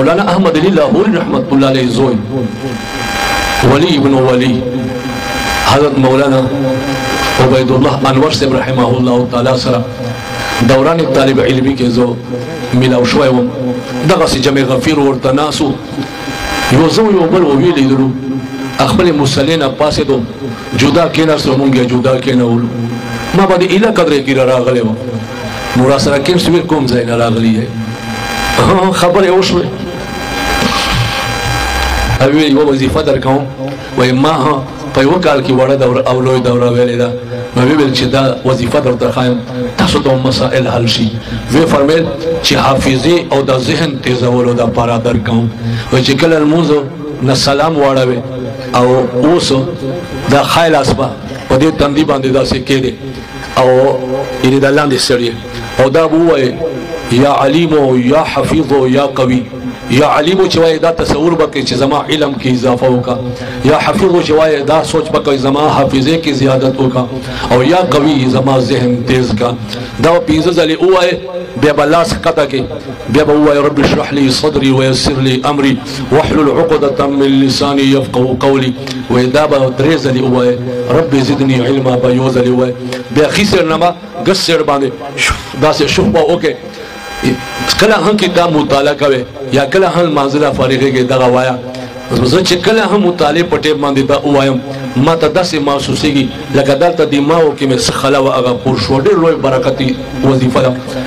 مولانا احمد علی لاہوری رحمت اللہ علیہ زوی ولی ابن ولی حضرت مولانا عبید اللہ انور سے رحمہ اللہ تعالی سرا دوران طالب علمی کے زو ملاو شوئے وم دغا سی جمع غفیر ورطا ناسو یوزو یو بل وویلی درو اخبر مسلین پاسے دو جدا کینا سر مونگیا جدا کینا ولو ما با دی الہ قدرے کی راغلے وم مراسرہ کیم سویر کوم زینا راغلی ہے خبر اوشوئے اویلی وہ وظیفہ درکاؤں وی ما ہاں پیو کال کی وڑا دورا اولوی دورا ویلی دا نوی بیل چی دا وظیفہ در درخائم تاسو دا مسائل حل شی وی فرمیل چی حافظی او دا ذہن تیزولو دا پارا درکاؤں وی چی کل الموزو نا سلام وڑا وی او اوسو دا خائل اسبا و دی تندی باندی دا سکے دے او یعنی دا لاندی سریے او دا بوئے یا علیمو یا حفیظو یا قوی یا علیمو چوائے دا تصور بکی چی زما علم کی اضافہ ہوگا یا حفیظو چوائے دا سوچ بکی زما حافظے کی زیادت ہوگا اور یا قوی زما ذہن تیز کا دا پیزز علی اوائے بیابا اللہ سکتا کے بیابا اوائے رب شرح لی صدری ویسر لی امری وحلل عقدتا من لسانی یفقو قولی ویدابا دریز علی اوائے رب زدنی علما بیوز علی اوائے بیا خیسر نما گسر باندے دا سے شفبہ اوکے کلا ہم کتاب مطالعہ کوئے یا کلا ہم منزلہ فارغے کے دغا وایا زچ کلا ہم مطالعہ پٹے باندې دا وایم ما ته داسې محسوسېږي لکه دلته د ماو کې مې څه خلا و هغه پور شو ډېر لوی برکتي وظیفه ده